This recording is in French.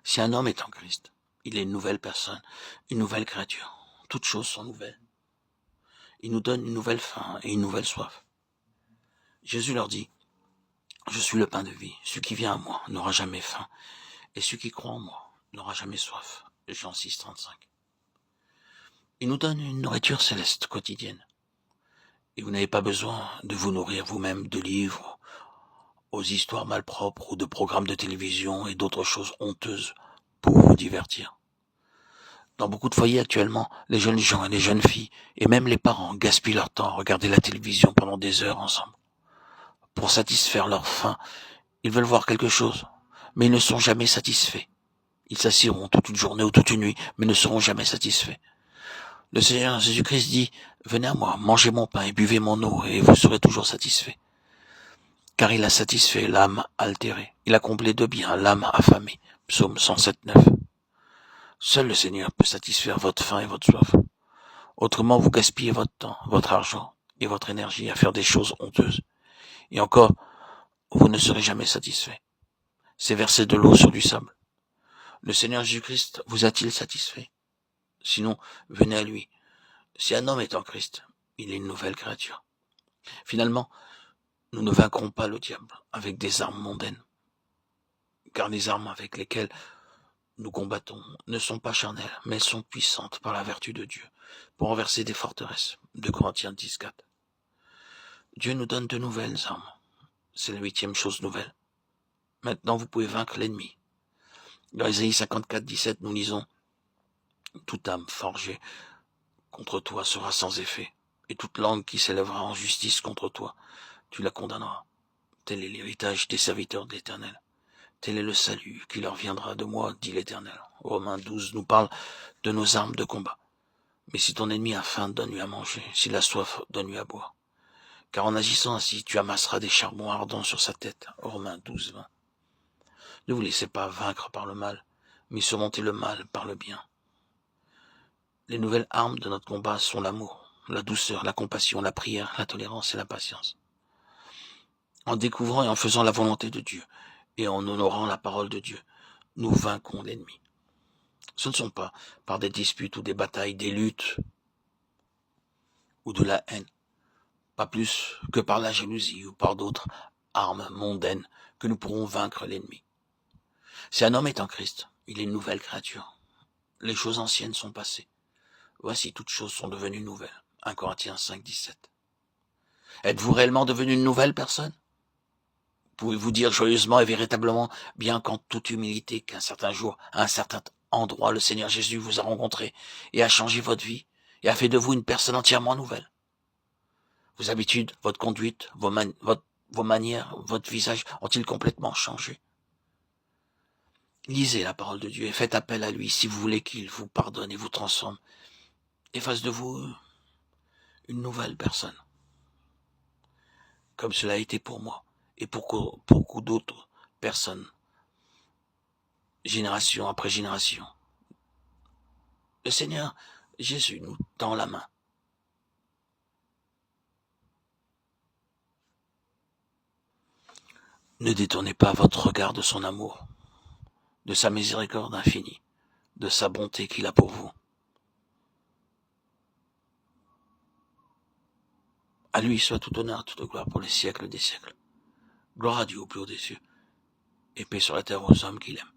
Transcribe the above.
Si un homme est en Christ, il est une nouvelle personne, une nouvelle créature. Toutes choses sont nouvelles. Il nous donne une nouvelle faim et une nouvelle soif. Jésus leur dit, je suis le pain de vie. Celui qui vient à moi n'aura jamais faim. Et celui qui croit en moi n'aura jamais soif. Jean 6, 35. Il nous donne une nourriture céleste quotidienne. Et vous n'avez pas besoin de vous nourrir vous-même de livres, aux histoires malpropres ou de programmes de télévision et d'autres choses honteuses pour vous divertir. Dans beaucoup de foyers actuellement, les jeunes gens et les jeunes filles, et même les parents, gaspillent leur temps à regarder la télévision pendant des heures ensemble. Pour satisfaire leur faim, ils veulent voir quelque chose, mais ils ne sont jamais satisfaits. Ils s'assiront toute une journée ou toute une nuit, mais ne seront jamais satisfaits. Le Seigneur Jésus-Christ dit, venez à moi, mangez mon pain et buvez mon eau, et vous serez toujours satisfaits. Car il a satisfait l'âme altérée. Il a comblé de bien l'âme affamée. Psaume 107, 9. Seul le Seigneur peut satisfaire votre faim et votre soif. Autrement, vous gaspillez votre temps, votre argent et votre énergie à faire des choses honteuses. Et encore, vous ne serez jamais satisfait. C'est verser de l'eau sur du sable. Le Seigneur Jésus-Christ vous a-t-il satisfait? Sinon, venez à lui. Si un homme est en Christ, il est une nouvelle créature. Finalement, nous ne vaincrons pas le diable avec des armes mondaines. Car les armes avec lesquelles nous combattons ne sont pas charnelles, mais elles sont puissantes par la vertu de Dieu, pour renverser des forteresses. 2 Corinthiens 10, 4. Dieu nous donne de nouvelles armes. C'est la 8e chose nouvelle. Maintenant, vous pouvez vaincre l'ennemi. Dans Ésaïe 54, 17, nous lisons « Toute âme forgée contre toi sera sans effet, et toute langue qui s'élèvera en justice contre toi, tu la condamneras. Tel est l'héritage des serviteurs de l'Éternel. Tel est le salut qui leur viendra de moi, dit l'Éternel. » Romains 12 nous parle de nos armes de combat. Mais si ton ennemi a faim, donne-lui à manger. S'il a soif, donne-lui à boire. Car en agissant ainsi, tu amasseras des charbons ardents sur sa tête. Romains 12, 20. Ne vous laissez pas vaincre par le mal, mais surmontez le mal par le bien. Les nouvelles armes de notre combat sont l'amour, la douceur, la compassion, la prière, la tolérance et la patience. En découvrant et en faisant la volonté de Dieu, et en honorant la parole de Dieu, nous vaincrons l'ennemi. Ce ne sont pas par des disputes ou des batailles, des luttes ou de la haine, pas plus que par la jalousie ou par d'autres armes mondaines que nous pourrons vaincre l'ennemi. Si un homme est en Christ, il est une nouvelle créature. Les choses anciennes sont passées. Voici, toutes choses sont devenues nouvelles. 1 Corinthiens 5, 17. Êtes-vous réellement devenu une nouvelle personne? Pouvez-vous dire joyeusement et véritablement, bien qu'en toute humilité, qu'un certain jour, à un certain endroit, le Seigneur Jésus vous a rencontré et a changé votre vie et a fait de vous une personne entièrement nouvelle? Vos habitudes, votre conduite, vos manières, votre visage ont-ils complètement changé? Lisez la parole de Dieu et faites appel à lui si vous voulez qu'il vous pardonne et vous transforme et fasse de vous une nouvelle personne, comme cela a été pour moi et pour beaucoup d'autres personnes, génération après génération. Le Seigneur Jésus nous tend la main. Ne détournez pas votre regard de son amour, de sa miséricorde infinie, de sa bonté qu'il a pour vous. À lui soit tout honneur, toute gloire pour les siècles des siècles. Gloire à Dieu au plus haut des cieux, et paix sur la terre aux hommes qu'il aime.